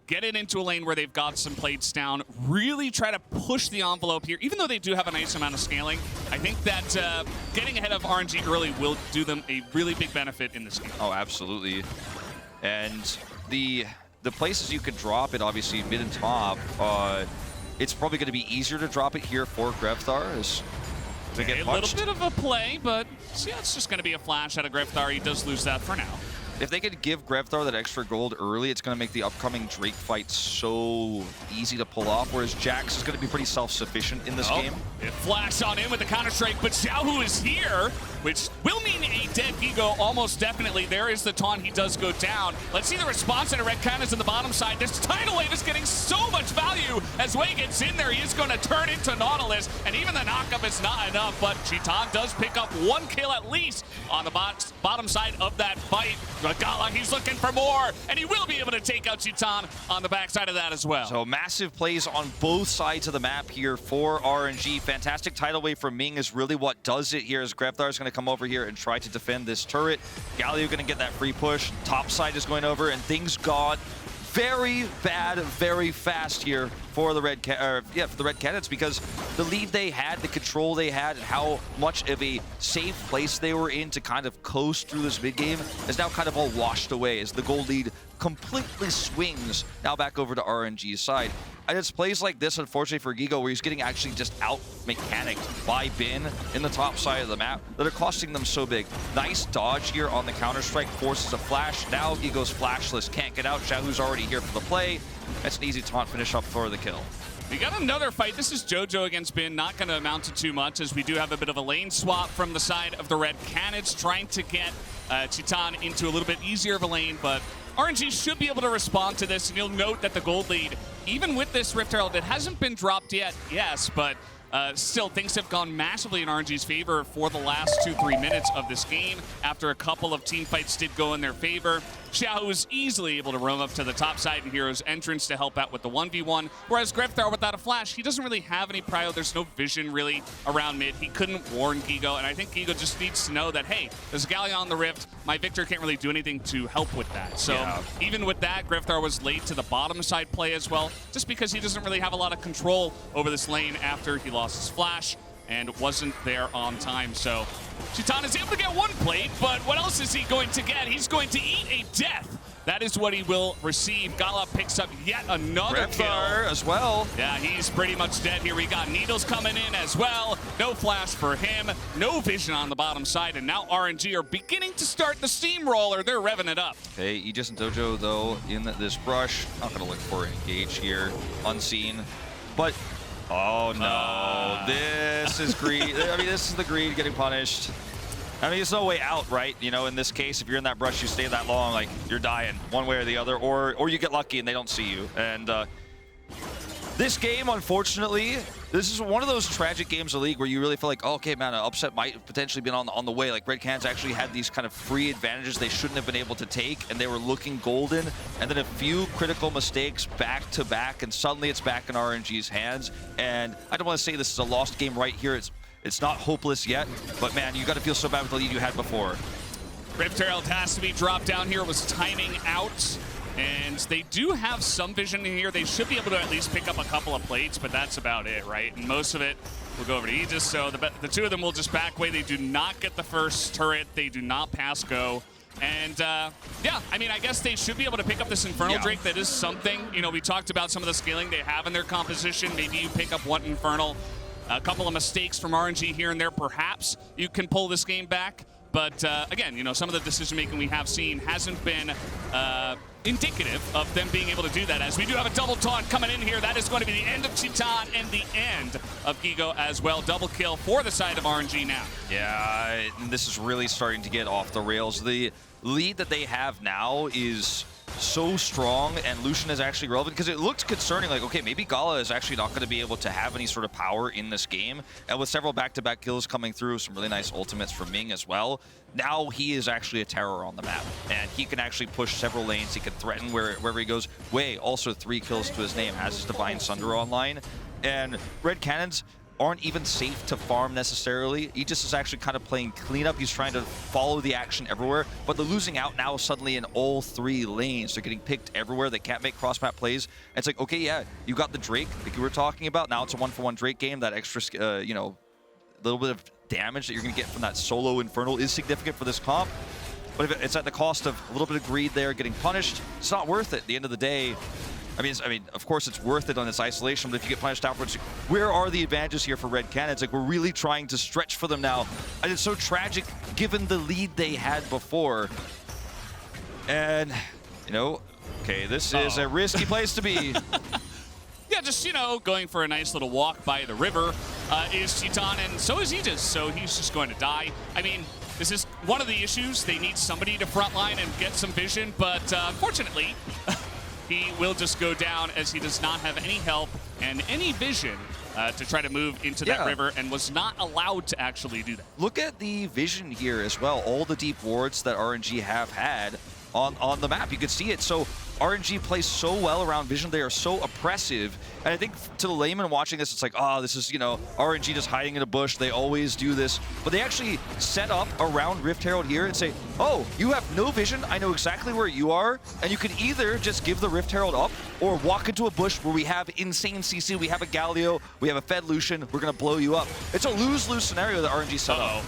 get it into a lane where they've got some plates down, really try to push the envelope here. Even though they do have a nice amount of scaling, I think that getting ahead of RNG early will do them a really big benefit in this game. Oh, absolutely. And the places you could drop it, obviously mid and top, it's probably going to be easier to drop it here for Grevthar as they get punched. A little bit of a play, but yeah, it's just going to be a flash out of Grevthar. He does lose that for now. If they could give Grevthar that extra gold early, it's going to make the upcoming Drake fight so easy to pull off, whereas Jax is going to be pretty self-sufficient in this game. It flashed on in with the counter-strike, but Xiaohu is here, which will mean a dead Viego almost definitely. There is the taunt. He does go down. Let's see the response out of Red Canids on the bottom side. This tidal wave is getting so much value as Wei gets in there. He is going to turn into Nautilus, and even the knockup is not enough, but Chitan does pick up 1 kill at least on the bottom side of that fight. But GALA, he's looking for more, and he will be able to take out Chitan on the backside of that as well. So massive plays on both sides of the map here for RNG. Fantastic tidal wave from Ming is really what does it here, as Grevthar is going to come over here and try to defend this turret. Galio going to get that free push. Top side is going over, and things got very bad, very fast here for the Red Canids, because the lead they had, the control they had, and how much of a safe place they were in to kind of coast through this mid game is now kind of all washed away as the gold lead completely swings now back over to RNG's side. And it's plays like this, unfortunately, for Guigo, where he's getting actually just out-mechanicked by Bin in the top side of the map that are costing them so big. Nice dodge here on the counter-strike, forces a flash. Now Guigo's flashless, can't get out. Xiaohu's already here for the play. That's an easy taunt finish up for the kill. We got another fight. This is Jojo against Bin. Not going to amount to too much, as we do have a bit of a lane swap from the side of the Red Canids, trying to get Chitan into a little bit easier of a lane, but RNG should be able to respond to this, and you'll note that the gold lead, even with this Rift Herald, it hasn't been dropped yet, yes, but still, things have gone massively in RNG's favor for the last 2-3 minutes of this game, after a couple of team fights did go in their favor. Xiaohu was easily able to roam up to the top side in Hero's entrance to help out with the 1v1, whereas Grevthar, without a flash, he doesn't really have any prio. There's no vision really around mid. He couldn't warn Guigo, and I think Guigo just needs to know that, hey, there's a Galio on the Rift. My Viktor can't really do anything to help with that. So even with that, Grevthar was late to the bottom side play as well, just because he doesn't really have a lot of control over this lane after he lost his flash and wasn't there on time. So Chitan is able to get one plate, but what else is he going to get? He's going to eat a death. That is what he will receive. GALA picks up yet another kill as well. Yeah, he's pretty much dead here. We got Needles coming in as well. No flash for him. No vision on the bottom side. And now RNG are beginning to start the steamroller. They're revving it up. Okay, Aegis and Jojo, though, in this brush. Not going to look for an engage here. Unseen. But, oh no. This is greed. I mean, this is the greed getting punished. I mean, there's no way out, right? You know, in this case, if you're in that brush, you stay that long, like, you're dying one way or the other, or you get lucky and they don't see you. And this game, unfortunately, this is one of those tragic games of League where you really feel like, oh, okay, man, an upset might potentially been on the way. Like, Red Canids actually had these kind of free advantages they shouldn't have been able to take, and they were looking golden. And then a few critical mistakes back to back, and suddenly it's back in RNG's hands. And I don't want to say this is a lost game right here. It's not hopeless yet, but man, you got to feel so bad with the lead you had before. Rift Herald has to be dropped down here. It was timing out, and they do have some vision in here. They should be able to at least pick up a couple of plates, but that's about it, right? And most of it will go over to Aegis, so the two of them will just back away. They do not get the first turret. They do not pass go. And yeah, I mean, I guess they should be able to pick up this Infernal Drake. That is something. You know, we talked about some of the scaling they have in their composition. Maybe you pick up one Infernal, a couple of mistakes from RNG here and there. Perhaps you can pull this game back. But again, you know, some of the decision-making we have seen hasn't been indicative of them being able to do that. As we do have a double taunt coming in here, that is going to be the end of Titan and the end of Guigo as well. Double kill for the side of RNG now. Yeah, this is really starting to get off the rails. The lead that they have now is so strong, and Lucian is actually relevant because it looked concerning, like, okay, maybe GALA is actually not going to be able to have any sort of power in this game. And with several back-to-back kills coming through, some really nice ultimates from Ming as well, now he is actually a terror on the map, and he can actually push several lanes. He can threaten wherever he goes. Wei, also 3 kills to his name, has his Divine Sunder online. And Red Canids aren't even safe to farm necessarily. Aegis is actually kind of playing cleanup. He's trying to follow the action everywhere, but they're losing out now suddenly in all 3 lanes. They're getting picked everywhere. They can't make cross-map plays. And it's like, okay, yeah, you got the Drake like you were talking about. Now it's a 1-for-1 Drake game. That extra, you know, little bit of damage that you're going to get from that solo Infernal is significant for this comp. But if it's at the cost of a little bit of greed there, getting punished, it's not worth it at the end of the day. I mean, of course it's worth it on its isolation, but if you get punished afterwards, where are the advantages here for Red Canids? Like, we're really trying to stretch for them now. And it's so tragic given the lead they had before. And, you know, okay, this is a risky place to be. Yeah, just, you know, going for a nice little walk by the river is Titan, and so is Aegis, so he's just going to die. I mean, this is one of the issues. They need somebody to frontline and get some vision, but unfortunately, he will just go down as he does not have any help and any vision to try to move into that river, and was not allowed to actually do that. Look at the vision here as well. All the deep wards that RNG have had on the map. You can see it. So RNG plays so well around vision. They are so oppressive. And I think to the layman watching this, it's like, oh, this is, you know, RNG just hiding in a bush. They always do this. But they actually set up around Rift Herald here and say, oh, you have no vision. I know exactly where you are. And you can either just give the Rift Herald up or walk into a bush where we have insane CC. We have a Galio. We have a Fed Lucian. We're going to blow you up. It's a lose-lose scenario that RNG set up.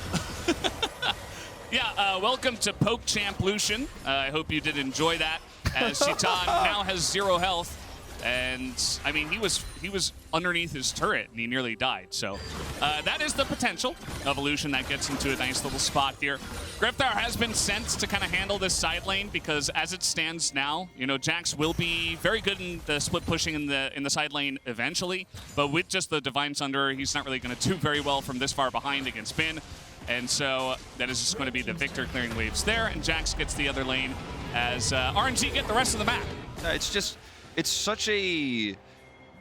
Yeah, welcome to Poke Champ Lucian. I hope you did enjoy that, as Titan now has 0 health. And, I mean, he was underneath his turret, and he nearly died. So that is the potential of a Lucian that gets into a nice little spot here. Grevthar has been sent to kind of handle this side lane, because as it stands now, you know, Jax will be very good in the split pushing in the side lane eventually. But with just the Divine Sunder, he's not really going to do very well from this far behind against Bin. And so that is just going to be the Viktor clearing waves there, and Jax gets the other lane as RNG get the rest of the map. It's such a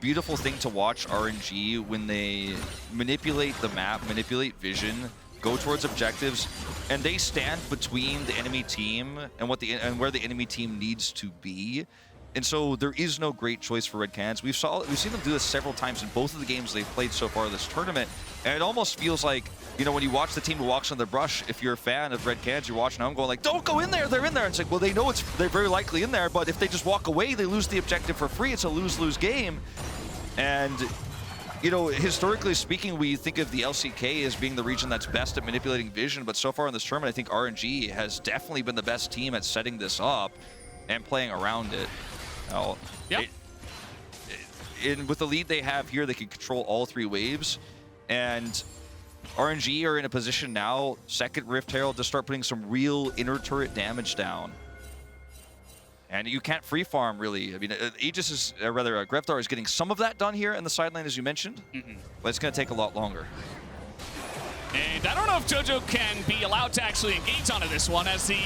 beautiful thing to watch RNG when they manipulate the map, manipulate vision, go towards objectives, and they stand between the enemy team and where the enemy team needs to be. And so there is no great choice for Red Canids. We've seen them do this several times in both of the games they've played so far this tournament. And it almost feels like, you know, when you watch the team who walks on the brush, if you're a fan of Red Canids, you're watching home going like, don't go in there, they're in there. And it's like, well, they know they're very likely in there, but if they just walk away, they lose the objective for free. It's a lose-lose game. And, you know, historically speaking, we think of the LCK as being the region that's best at manipulating vision, but so far in this tournament, I think RNG has definitely been the best team at setting this up and playing around it. Now, with the lead they have here, they can control all 3 waves, and RNG are in a position now, second Rift Herald, to start putting some real inner turret damage down. And you can't free farm, really. I mean, Aegis is, Grevthar is getting some of that done here in the side lane, as you mentioned, but it's going to take a lot longer. And I don't know if Jojo can be allowed to actually engage onto this one, as the...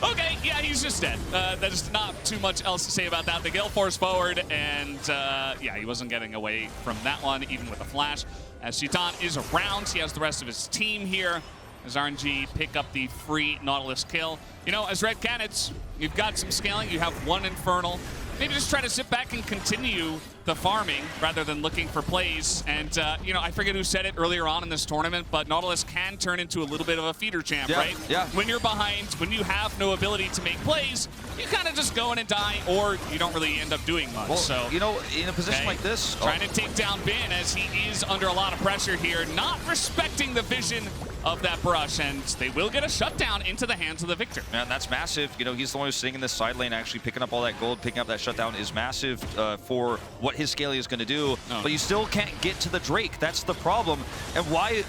Okay, yeah, he's just dead. There's not too much else to say about that. The Gale force forward, and yeah, he wasn't getting away from that one, even with a flash. As Titan is around, he has the rest of his team here. As RNG pick up the free Nautilus kill. You know, as Red Canids, you've got some scaling. You have 1 Infernal. Maybe just try to sit back and continue the farming rather than looking for plays. And, you know, I forget who said it earlier on in this tournament, but Nautilus can turn into a little bit of a feeder champ, right? Yeah. When you're behind, when you have no ability to make plays, you kind of just go in and die, or you don't really end up doing much. Well, so, you know, in a position like this... Trying to take down Ben as he is under a lot of pressure here, not respecting the vision of that brush, and they will get a shutdown into the hands of the Viktor. Man, that's massive. You know, he's the one who's sitting in this side lane, actually picking up all that gold, picking up that shutdown is massive for what his Galio is going to do. Oh. But you still can't get to the Drake. That's the problem. And why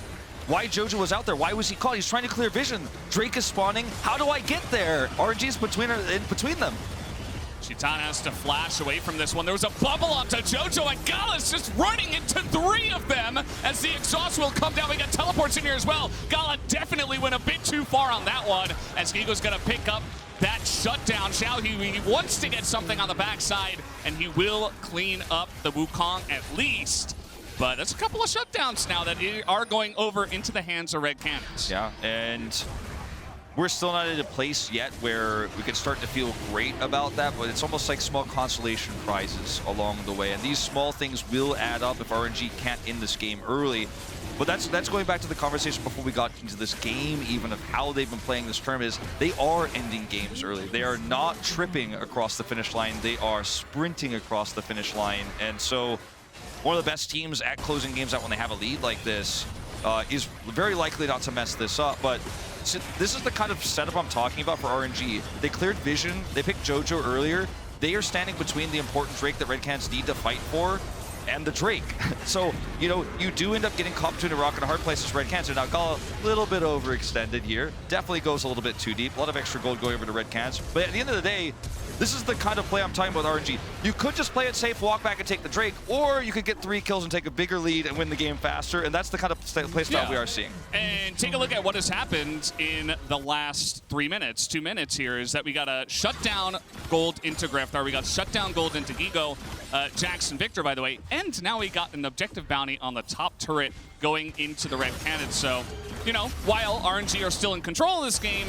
Jojo was out there? Why was he caught? He's trying to clear vision. Drake is spawning. How do I get there? RNG's in between them. Chitan has to flash away from this one. There was a bubble onto Jojo, and GALA's just running into 3 of them as the exhaust will come down. We got teleports in here as well. GALA definitely went a bit too far on that one as Guigo's going to pick up that shutdown. Xiaohu, he wants to get something on the backside, and he will clean up the Wukong at least. But that's a couple of shutdowns now that are going over into the hands of Red Canids. Yeah, and we're still not at a place yet where we can start to feel great about that, but it's almost like small consolation prizes along the way. And these small things will add up if RNG can't end this game early. But that's going back to the conversation before we got into this game, even of how they've been playing this tournament, is they are ending games early. They are not tripping across the finish line. They are sprinting across the finish line. And so one of the best teams at closing games out when they have a lead like this is very likely not to mess this up. But this is the kind of setup I'm talking about for RNG. They cleared vision. They picked Jojo earlier. They are standing between the important Drake that Red Canids need to fight for and the Drake. So, you know, you do end up getting caught between a rock and a hard place as Red Canids. Now, GALA, a little bit overextended here. Definitely goes a little bit too deep. A lot of extra gold going over to Red Canids. But at the end of the day, this is the kind of play I'm talking about with RNG. You could just play it safe, walk back and take the Drake, or you could get 3 kills and take a bigger lead and win the game faster, and that's the kind of play style we are seeing. And take a look at what has happened in the last 2 minutes here, is that we got a shutdown gold into Grevthar, we got shutdown gold into Guigo, Jackson Viktor, by the way, and now we got an objective bounty on the top turret going into the Red Canids. So, you know, while RNG are still in control of this game,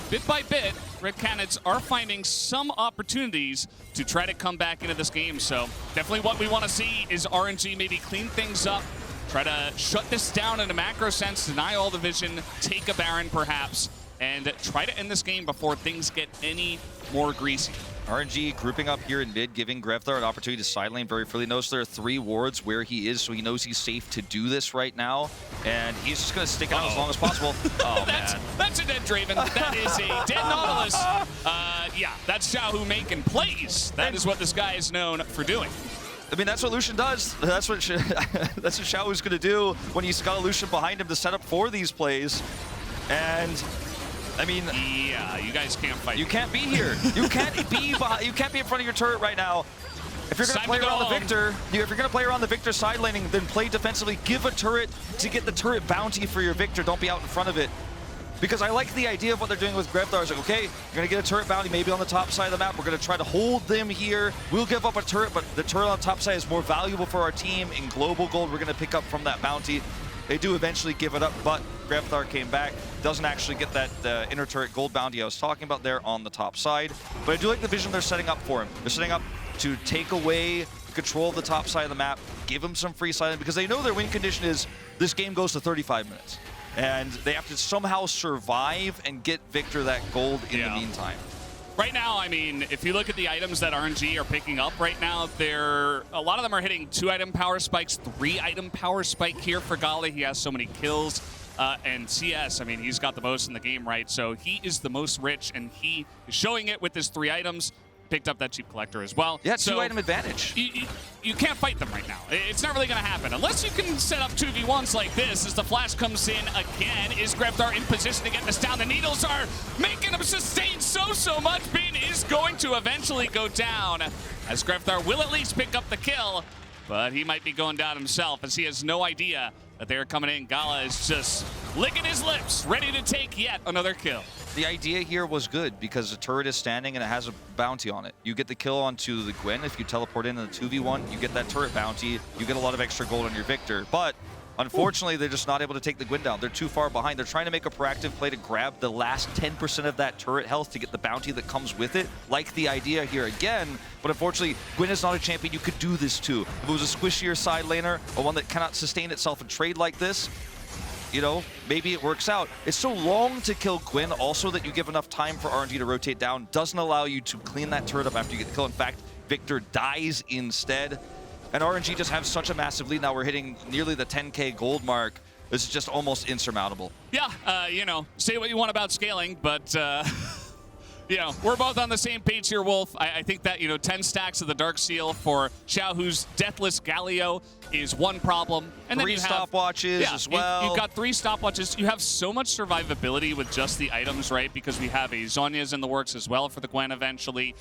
bit by bit, Red Canids are finding some opportunities to try to come back into this game. So definitely what we want to see is RNG maybe clean things up, try to shut this down in a macro sense, deny all the vision, take a Baron perhaps, and try to end this game before things get any more greasy. RNG grouping up here in mid, giving Grevthar an opportunity to side lane very freely. Notice there are 3 wards where he is, so he knows he's safe to do this right now. And he's just going to stick it out as long as possible. Oh, man. That's a dead Draven. That is a dead Nautilus. Yeah, that's Xiaohu making plays. That is what this guy is known for doing. I mean, that's what Lucian does. That's what Xiaohu's going to do when he's got a Lucian behind him to set up for these plays. And I mean, yeah, you guys can't fight. You can't be here. You can't be behind, you can't be in front of your turret right now. If you're going to play around the Viktor, if you're going to play around the Viktor side laning, then play defensively. Give a turret to get the turret bounty for your Viktor. Don't be out in front of it. Because I like the idea of what they're doing with Grevthar. It's like, okay, you're going to get a turret bounty maybe on the top side of the map. We're going to try to hold them here. We'll give up a turret, but the turret on the top side is more valuable for our team. In global gold, we're going to pick up from that bounty. They do eventually give it up, but Grevthar came back. Doesn't actually get that inner turret gold bounty I was talking about there on the top side. But I do like the vision they're setting up for him. They're setting up to take away control of the top side of the map, give him some free silence, because they know their win condition is this game goes to 35 minutes. And they have to somehow survive and get Viktor that gold in the meantime. Right now, I mean, if you look at the items that RNG are picking up right now, a lot of them are hitting 2-item power spikes, 3-item power spike here for GALA. He has so many kills. And CS, I mean, he's got the most in the game, right? So he is the most rich, and he is showing it with his 3 items. Picked up that cheap collector as well. Yeah, 2-item advantage. You can't fight them right now. It's not really going to happen. Unless you can set up 2v1s like this as the flash comes in again. Is Grevthar in position to get this down? The needles are making him sustain so much. Bean is going to eventually go down as Grevthar will at least pick up the kill, but he might be going down himself as he has no idea that they're coming in. GALA is just licking his lips, ready to take yet another kill. The idea here was good because the turret is standing and it has a bounty on it. You get the kill onto the Gwen. If you teleport in the 2v1, you get that turret bounty. You get a lot of extra gold on your Viktor. But Unfortunately, they're just not able to take the Gwen down. They're too far behind. They're trying to make a proactive play to grab the last 10% of that turret health to get the bounty that comes with it, like the idea here again. But unfortunately, Gwen is not a champion you could do this to. If it was a squishier side laner, or one that cannot sustain itself and trade like this, you know, maybe it works out. It's so long to kill Gwen also that you give enough time for RNG to rotate down. Doesn't allow you to clean that turret up after you get the kill. In fact, Viktor dies instead. And RNG just have such a massive lead now. We're hitting nearly the 10K gold mark. This is just almost insurmountable. Yeah, you know, say what you want about scaling, but, you know, we're both on the same page here, Wolf. I think that, you know, 10 stacks of the Dark Seal for Xiaohu's Deathless Galio is one problem. And then Three you have stopwatches as well. You've got 3 stopwatches. You have so much survivability with just the items, right? Because we have a Zhonya's in the works as well for the Gwen eventually.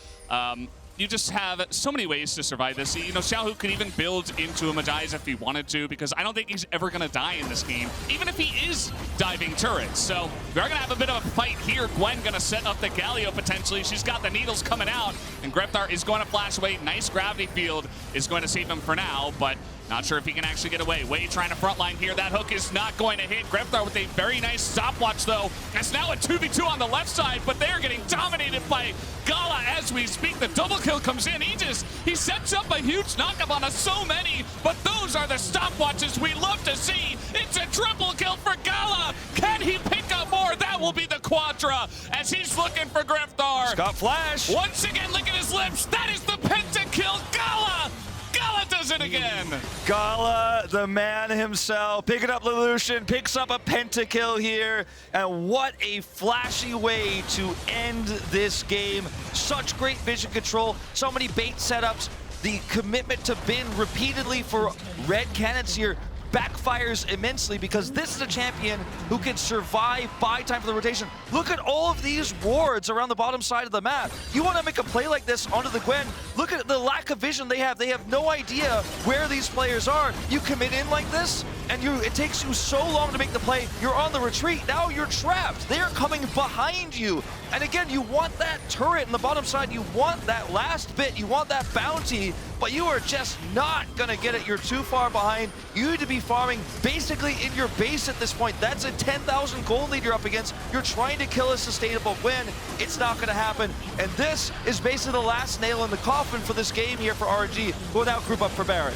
You just have so many ways to survive this. You know, Xiaohu could even build into a Madiz if he wanted to, because I don't think he's ever going to die in this game, even if he is diving turrets. So we are going to have a bit of a fight here. Gwen going to set up the Galio potentially. She's got the needles coming out, and Grevthar is going to flash away. Nice gravity field is going to save him for now, but not sure if he can actually get away. Wei trying to frontline here. That hook is not going to hit. Grevthar with a very nice stopwatch, though. It's now a 2v2 on the left side, but they're getting dominated by GALA as we speak. The double kill comes in. He sets up a huge knockup on us. So many, but those are the stopwatches we love to see. It's a triple kill for GALA. Can he pick up more? That will be the quadra as he's looking for Grevthar. Scott Flash. Once again, look at his lips. That is the pentakill. GALA! GALA does it again! GALA, the man himself, picking up the Lucian, picks up a pentakill here, and what a flashy way to end this game. Such great vision control, so many bait setups. The commitment to bin repeatedly for Red Canids here backfires immensely because this is a champion who can survive buy time for the rotation. Look at all of these wards around the bottom side of the map. You want to make a play like this onto the Gwen, look at the lack of vision they have. They have no idea where these players are. You commit in like this, and it takes you so long to make the play. You're on the retreat. Now you're trapped. They are coming behind you. And again, you want that turret in the bottom side. You want that last bit. You want that bounty, but you are just not going to get it. You're too far behind. You need to be farming basically in your base at this point. That's a 10,000 gold lead you're up against. You're trying to kill a sustainable win. It's not going to happen. And this is basically the last nail in the coffin for this game here for RNG, who will now group up for Baron.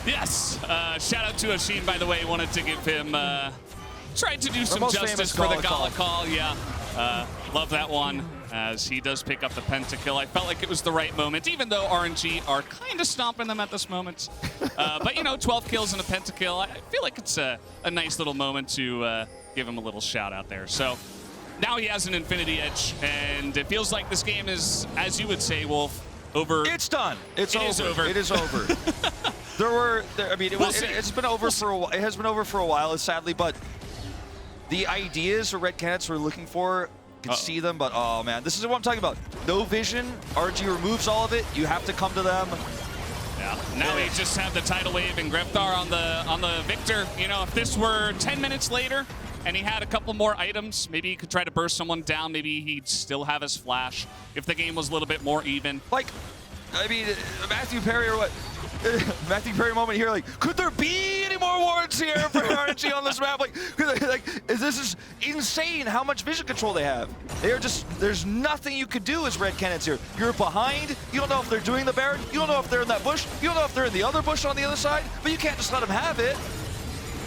Yes, shout out to Ashin, by the way. Wanted to give him, tried to do some justice for the GALA call. Yeah, love that one, as he does pick up the pentakill. I felt like it was the right moment, even though RNG are kind of stomping them at this moment. But, you know, 12 kills and a pentakill, I feel like it's a nice little moment to give him a little shout out there. So now he has an Infinity Edge, and it feels like this game is, as you would say, Wolf, over. It's done. It's over. Is over. It is over. It's been over for a while. It has been over for a while, sadly, but the ideas for Red Canids we're looking for, you can see them, but oh man, this is what I'm talking about. No vision. RNG removes all of it. You have to come to them. Yeah. Now we just have the tidal wave and Grevthar on the Viktor. You know, if this were 10 minutes later and he had a couple more items, maybe he could try to burst someone down. Maybe he'd still have his flash if the game was a little bit more even. Like, I mean, Matthew Perry or what? Matthew Perry moment here, like, could there be any more wards here for RNG on this map? This is insane how much vision control they have. They are just, there's nothing you could do as Red Canids here. You're behind, you don't know if they're doing the Baron, you don't know if they're in that bush, you don't know if they're in the other bush on the other side, but you can't just let them have it.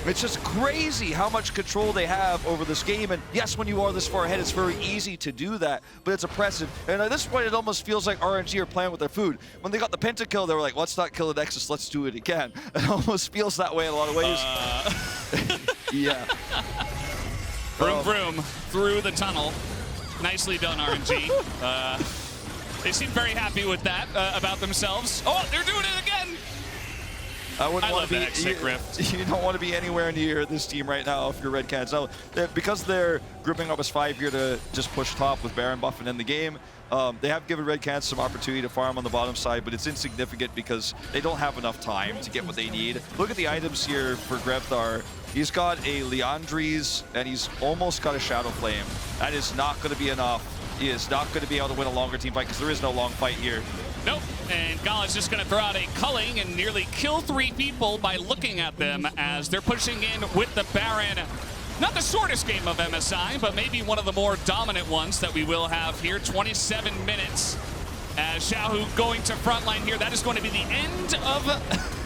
It's just crazy how much control they have over this game. And yes, when you are this far ahead, it's very easy to do that, but it's oppressive. And at this point, it almost feels like RNG are playing with their food. When they got the pentakill, they were like, let's not kill the Nexus, let's do it again. It almost feels that way in a lot of ways. Yeah. Vroom, vroom, through the tunnel. Nicely done, RNG. They seem very happy with that about themselves. Oh, they're doing it again! I wouldn't want love to be. that exit rift. You don't want to be anywhere near this team right now if you're Red Canids. Now, because they're grouping up as 5 here to just push top with Baron buffing in the game, they have given Red Canids some opportunity to farm on the bottom side, but it's insignificant because they don't have enough time to get what they need. Look at the items here for Grevthar. He's got a Leandri's, and he's almost got a Shadow Flame. That is not going to be enough. He is not going to be able to win a longer team fight because there is no long fight here. Nope. and GALA's just going to throw out a culling and nearly kill 3 people by looking at them as they're pushing in with the Baron. Not the shortest game of MSI, but maybe one of the more dominant ones that we will have here. 27 minutes as Xiaohu going to frontline here. That is going to be the end of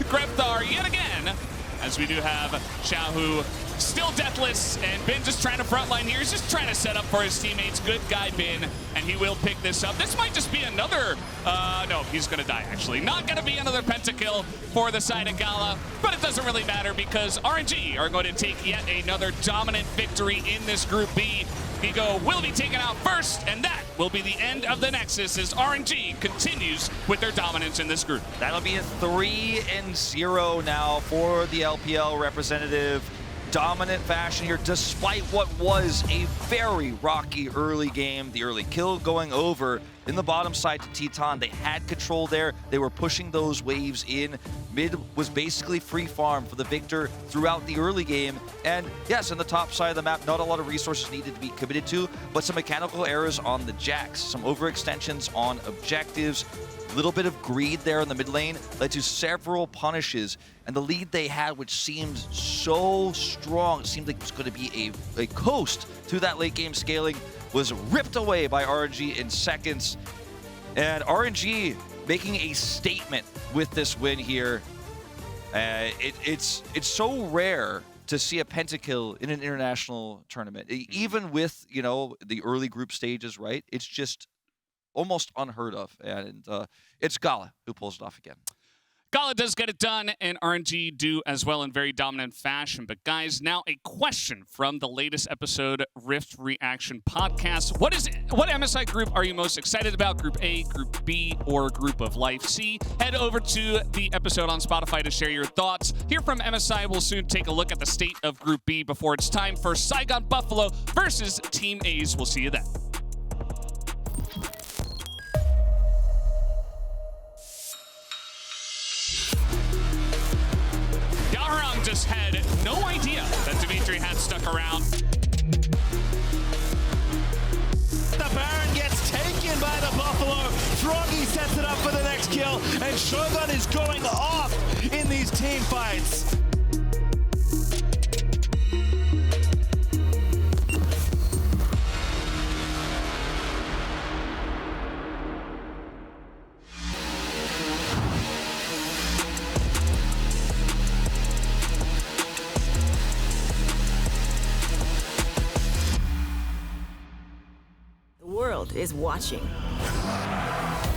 Grevthar yet again, as we do have Xiaohu still deathless, and Bin just trying to frontline here. He's just trying to set up for his teammates. Good guy, Bin, and he will pick this up. This might just be another, no, he's gonna die actually. Not gonna be another pentakill for the side of GALA, but it doesn't really matter because RNG are going to take yet another dominant victory in this Group B. Viego will be taken out first, and that will be the end of the Nexus as RNG continues with their dominance in this group. That'll be a 3-0 now for the LPL representative. Dominant fashion here, despite what was a very rocky early game. The early kill going over in the bottom side to Titan. They had control there. They were pushing those waves in. Mid was basically free farm for the Viktor throughout the early game. And yes, on the top side of the map, not a lot of resources needed to be committed to, but some mechanical errors on the jacks, some overextensions on objectives. A little bit of greed there in the mid lane led to several punishes, and the lead they had, which seemed so strong, it seemed like it was going to be a coast through that late game scaling, was ripped away by RNG in seconds. And RNG making a statement with this win here. It's so rare to see a pentakill in an international tournament, even with, you know, the early group stages, right? It's just almost unheard of, and it's GALA who pulls it off again. GALA does get it done, and RNG do as well in very dominant fashion. But guys, now a question from the latest episode Rift Reaction Podcast. What MSI group are you most excited about? Group A, Group B, or Group of Life C? Head over to the episode on Spotify to share your thoughts. Here from MSI, we'll soon take a look at the state of Group B before it's time for Saigon Buffalo versus Team A's. We'll see you then. Just had no idea that Dimitri had stuck around. The Baron gets taken by the Buffalo. Froggy sets it up for the next kill, and Shogun is going off in these team fights. Is watching.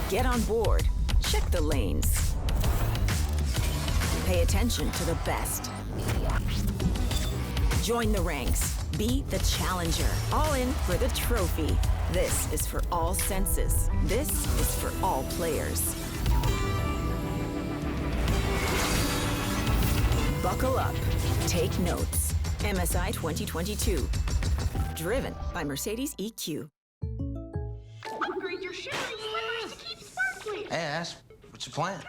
Get on board. Check the lanes. Pay attention to the best. Join the ranks. Be the challenger. All in for the trophy. This is for all senses. This is for all players. Buckle up. Take notes. MSI 2022. Driven by Mercedes EQ. Hey, Ash, what's your plan?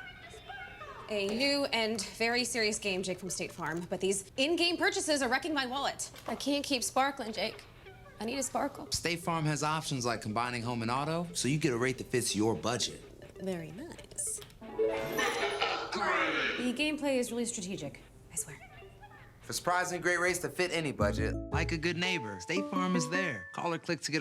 A new and very serious game, Jake from State Farm, but these in-game purchases are wrecking my wallet. I can't keep sparkling, Jake. I need a sparkle. State Farm has options like combining home and auto, so you get a rate that fits your budget. Very nice. The gameplay is really strategic, I swear. For surprisingly great rates that fit any budget, like a good neighbor, State Farm is there. Call or click to get